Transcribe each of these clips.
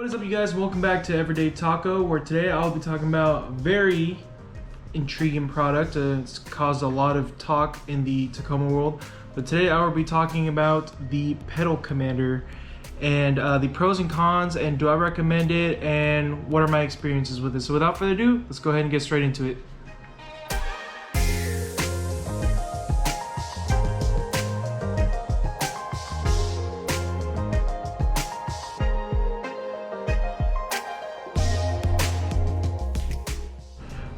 What is up, you guys? Welcome back to Everyday Taco, where today I'll be talking about a very intriguing product. It's caused a lot of talk in the Tacoma world, but today I will be talking about the pedal commander and the pros and cons, and do I recommend it, and what are my experiences with it. So without further ado, let's go ahead and get straight into it.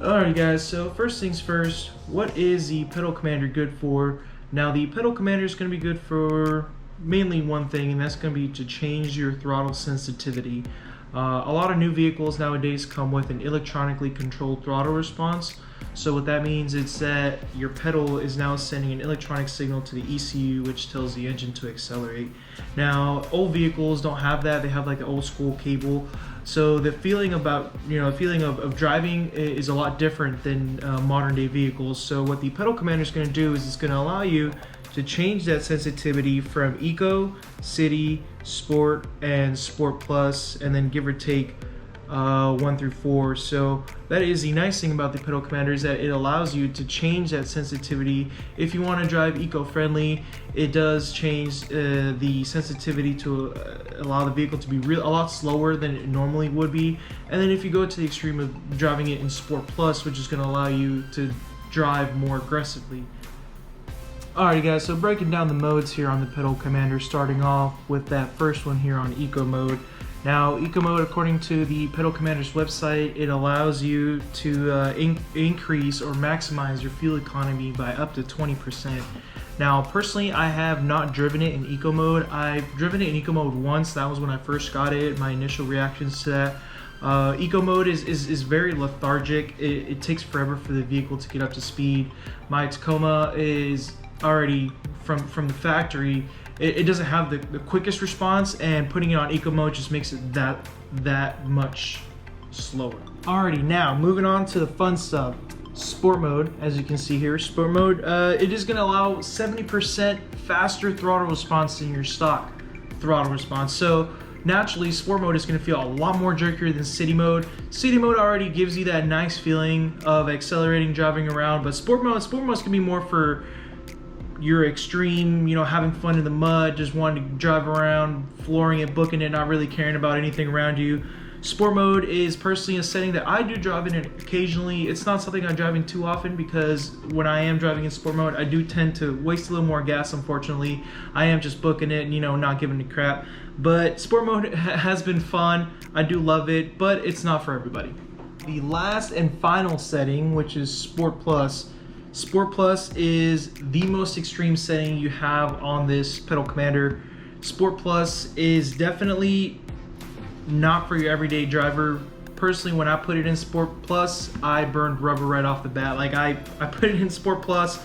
Alright guys, so first things first, what is the pedal commander good for? Now the pedal commander is going to be good for mainly one thing, and that's going to be to change your throttle sensitivity. A lot of new vehicles nowadays come with an electronically controlled throttle response. So what that means is that your pedal is now sending an electronic signal to the ECU, which tells the engine to accelerate. Now old vehicles don't have that. They have like the old school cable. So the feeling about, of driving is a lot different than modern day vehicles. So what the pedal commander is going to do is it's going to allow you to change that sensitivity from Eco, City, Sport, and Sport Plus, and then give or take 1 through 4. So that is the nice thing about the pedal commander, is that it allows you to change that sensitivity. If you want to drive eco-friendly, it does change the sensitivity to allow the vehicle to be a lot slower than it normally would be. And then if you go to the extreme of driving it in Sport Plus, which is going to allow you to drive more aggressively. Alright guys, so breaking down the modes here on the pedal commander, starting off with that first one here on Eco mode. Now, Eco mode, according to the pedal commander's website, it allows you to increase or maximize your fuel economy by up to 20%. Now, personally, I have not driven it in Eco mode. I've driven it in Eco mode once. That was when I first got it. My initial reactions to that. Eco mode is very lethargic. It takes forever for the vehicle to get up to speed. My Tacoma is already from the factory. It doesn't have the quickest response, and putting it on Eco mode just makes it that much slower. Alrighty, now moving on to the fun stuff. Sport mode, as you can see here, sport mode, it is going to allow 70% faster throttle response than your stock throttle response. So naturally, sport mode is going to feel a lot more jerkier than city mode. City mode already gives you that nice feeling of accelerating, driving around, but sport mode is going to be more for your extreme, having fun in the mud, just wanting to drive around, flooring it, booking it, not really caring about anything around you. Sport mode is personally a setting that I do drive in occasionally. It's not something I drive in too often, because when I am driving in sport mode, I do tend to waste a little more gas, unfortunately. I am just booking it and, not giving a crap. But sport mode has been fun. I do love it, but it's not for everybody. The last and final setting, which is Sport Plus. Sport Plus is the most extreme setting you have on this pedal commander. Sport Plus is definitely not for your everyday driver. Personally, when I put it in Sport Plus, I burned rubber right off the bat. Like I put it in Sport Plus,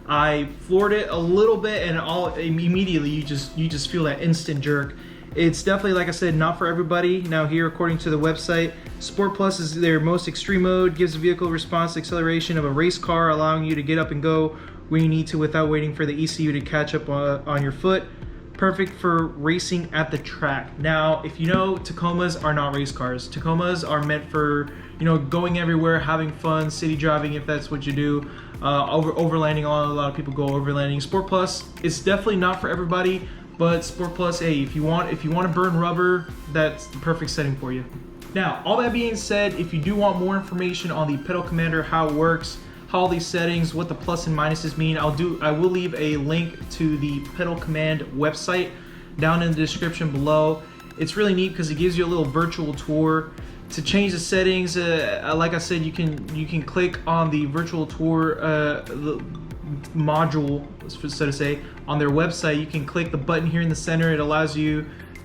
I floored it a little bit, and immediately you just feel that instant jerk. It's definitely, like I said, not for everybody. Now here, according to the website, Sport Plus is their most extreme mode, gives the vehicle response acceleration of a race car, allowing you to get up and go when you need to without waiting for the ECU to catch up on your foot. Perfect for racing at the track. Now, if you know, Tacomas are not race cars. Tacomas are meant for, going everywhere, having fun, city driving if that's what you do. Overlanding, a lot of people go overlanding. Sport Plus is definitely not for everybody. But Sport Plus, hey, if you want to burn rubber, that's the perfect setting for you. Now, all that being said, if you do want more information on the pedal commander, how it works, how all these settings, what the plus and minuses mean, I will leave a link to the pedal command website down in the description below. It's really neat because it gives you a little virtual tour. To change the settings, like I said, you can click on the virtual tour module, so to say, on their website. You can click the button here in the center.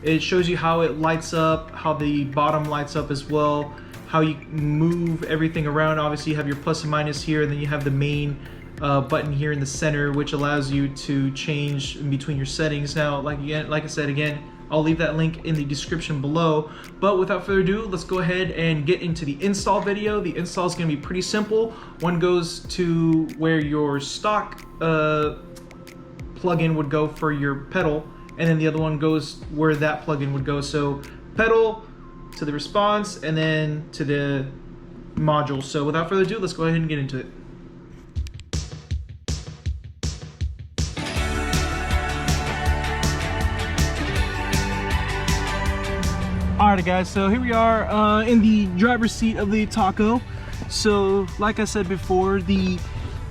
It shows you how it lights up, how the bottom lights up as well, how you move everything around. Obviously you have your plus and minus here, and then you have the main button here in the center, which allows you to change in between your settings. Now, like I said again, I'll leave that link in the description below. But without further ado, let's go ahead and get into the install video. The install is going to be pretty simple. One goes to where your stock plugin would go for your pedal, and then the other one goes where that plugin would go. So pedal to the response, and then to the module. So without further ado, let's go ahead and get into it. Alright guys, so here we are in the driver's seat of the Taco. So like I said before, the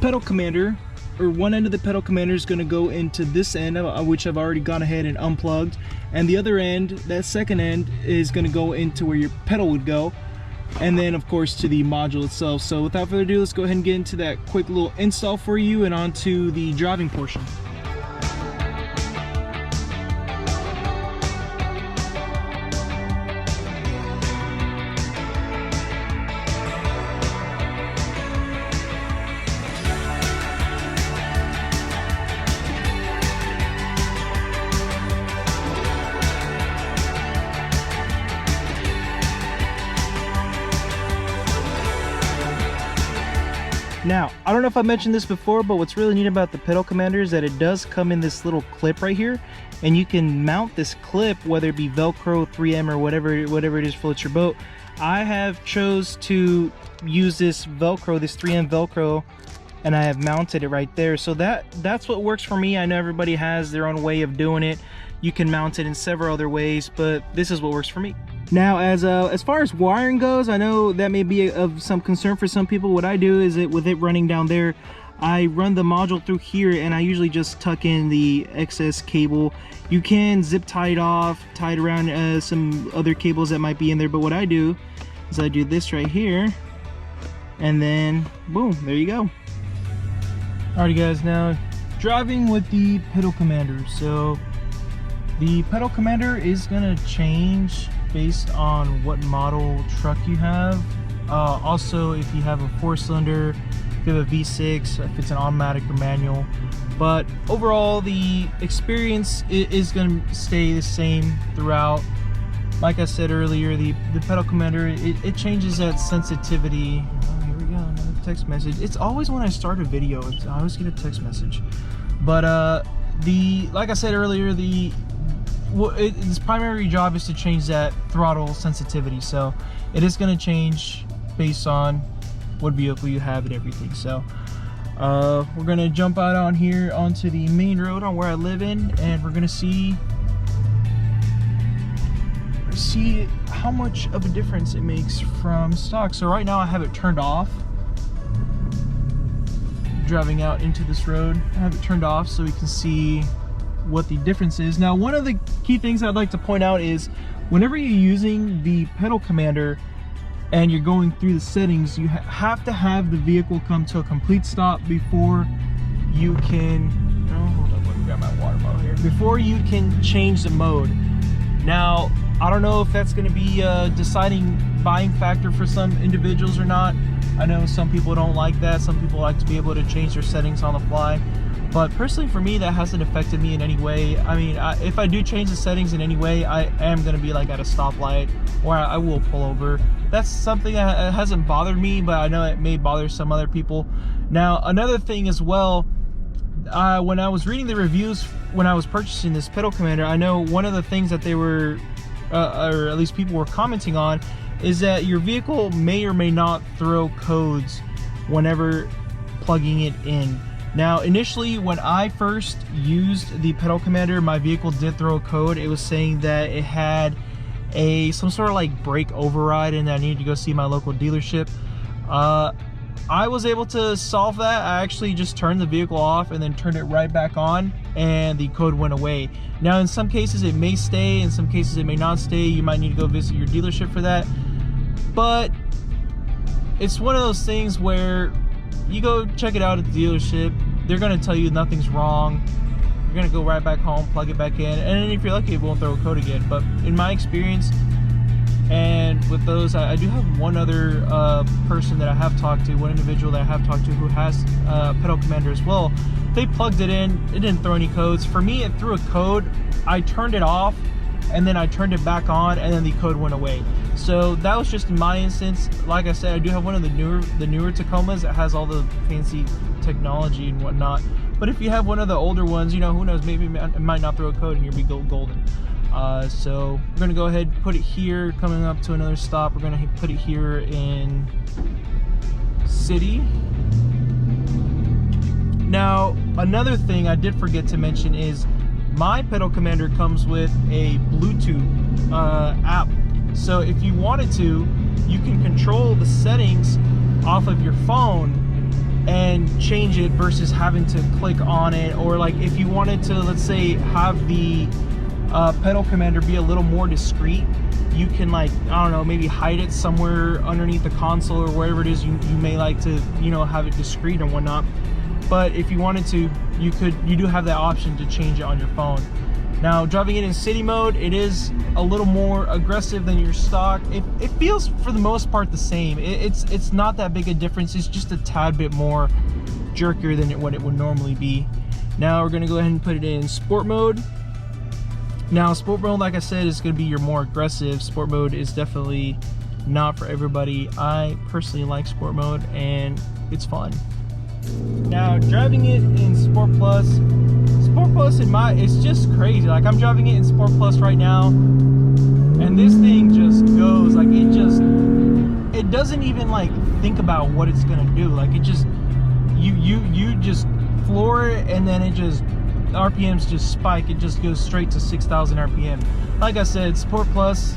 pedal commander, or one end of the pedal commander, is going to go into this end, which I've already gone ahead and unplugged, and the other end, that second end, is going to go into where your pedal would go, and then of course to the module itself. So without further ado, let's go ahead and get into that quick little install for you and onto the driving portion. Now, I don't know if I mentioned this before, but what's really neat about the pedal commander is that it does come in this little clip right here, and you can mount this clip, whether it be Velcro, 3M, or whatever it is floats your boat. I have chose to use this Velcro, this 3M Velcro, and I have mounted it right there. So that's what works for me. I know everybody has their own way of doing it. You can mount it in several other ways, but this is what works for me. Now, as far as wiring goes, I know that may be of some concern for some people. What I do is, with it running down there, I run the module through here, and I usually just tuck in the excess cable. You can zip tie it off, tie it around some other cables that might be in there, but what I do is I do this right here, and then boom, there you go. Alrighty guys, now driving with the pedal commander. So the pedal commander is gonna change based on what model truck you have. Also, if you have a 4-cylinder, if you have a V6, if it's an automatic or manual. But overall, the experience is going to stay the same throughout. Like I said earlier, the pedal commander, it changes that sensitivity. Oh, here we go, another text message. It's always when I start a video, I always get a text message. But like I said earlier, its primary job is to change that throttle sensitivity. So it is going to change based on what vehicle you have and everything. So we're going to jump out on here onto the main road on where I live in, and we're going to see how much of a difference it makes from stock. So right now I have it turned off. Driving out into this road, I have it turned off so we can see what the difference is. Now, one of the key things I'd like to point out is whenever you're using the pedal commander and you're going through the settings, you have to have the vehicle come to a complete stop before you can, hold on, let me grab my water bottle here, before you can change the mode. Now, I don't know if that's going to be a deciding buying factor for some individuals or not. I know some people don't like that. Some people like to be able to change their settings on the fly. But personally, for me, that hasn't affected me in any way. I mean, if I do change the settings in any way, I am going to be like at a stoplight, or I will pull over. That's something that hasn't bothered me, but I know it may bother some other people. Now, another thing as well, when I was reading the reviews when I was purchasing this pedal commander, I know one of the things that they were, or at least people were commenting on, is that your vehicle may or may not throw codes whenever plugging it in. Now, initially, when I first used the pedal commander, my vehicle did throw a code. It was saying that it had some sort of like brake override, and I needed to go see my local dealership. I was able to solve that. I actually just turned the vehicle off and then turned it right back on, and the code went away. Now, in some cases it may stay, in some cases it may not stay. You might need to go visit your dealership for that. But it's one of those things where you go check it out at the dealership, they're going to tell you nothing's wrong. You're going to go right back home, plug it back in, and then if you're lucky, it won't throw a code again. But in my experience, and with those, I do have one other person that I have talked to, one individual that I have talked to who has pedal commander as well. They plugged it in, it didn't throw any codes. For me, it threw a code. I turned it off, and then I turned it back on, and then the code went away. So that was just in my instance. Like I said, I do have one of the newer Tacomas that has all the fancy technology and whatnot. But if you have one of the older ones, you know, who knows, maybe it might not throw a code and you'll be golden. So we're gonna go ahead and put it here, coming up to another stop. We're gonna put it here in city. Now, another thing I did forget to mention is my pedal commander comes with a Bluetooth app. So if you wanted to, you can control the settings off of your phone and change it versus having to click on it. Or like if you wanted to, let's say, have the pedal commander be a little more discreet, you can, like, I don't know, maybe hide it somewhere underneath the console or wherever it is you may like to, you know, have it discreet and whatnot. But if you wanted to, you do have that option to change it on your phone. Now, driving it in city mode, it is a little more aggressive than your stock. It feels for the most part the same. It's not that big a difference. It's just a tad bit more jerkier than what it would normally be. Now we're gonna go ahead and put it in sport mode. Now, sport mode, like I said, is gonna be your more aggressive. Sport mode is definitely not for everybody. I personally like sport mode and it's fun. Now, driving it in Sport Plus it's just crazy. Like, I'm driving it in Sport Plus right now, and this thing just goes, like, it doesn't even like think about what it's gonna do. Like, it just, you just floor it, and then it just, RPMs just spike. It just goes straight to 6,000 RPM. Like I said, Sport Plus,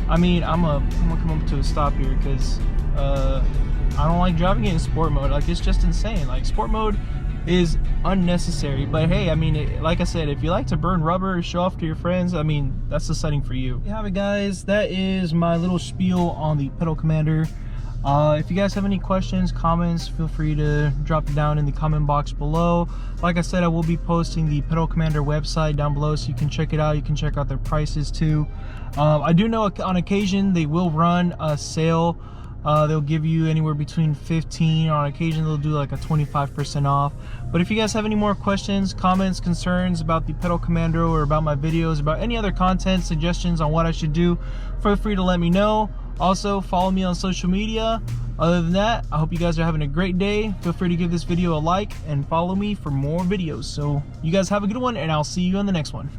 I mean, I'm gonna come up to a stop here because I don't like driving it in sport mode. Like, it's just insane. Like, sport mode is unnecessary. But hey, I mean, like I said, if you like to burn rubber or show off to your friends, I mean, that's the setting for you. You have it, guys. That is my little spiel on the pedal commander. If you guys have any questions, comments, feel free to drop it down in the comment box below. Like I said, I will be posting the pedal commander website down below, so you can check it out. You can check out their prices too. I do know on occasion they will run a sale. They'll give you anywhere between 15, on occasion they'll do like a 25% off. But if you guys have any more questions, comments, concerns about the pedal commander, or about my videos, about any other content, suggestions on what I should do, feel free to let me know. Also, follow me on social media. Other than that, I hope you guys are having a great day. Feel free to give this video a like and follow me for more videos. So you guys have a good one, and I'll see you on the next one.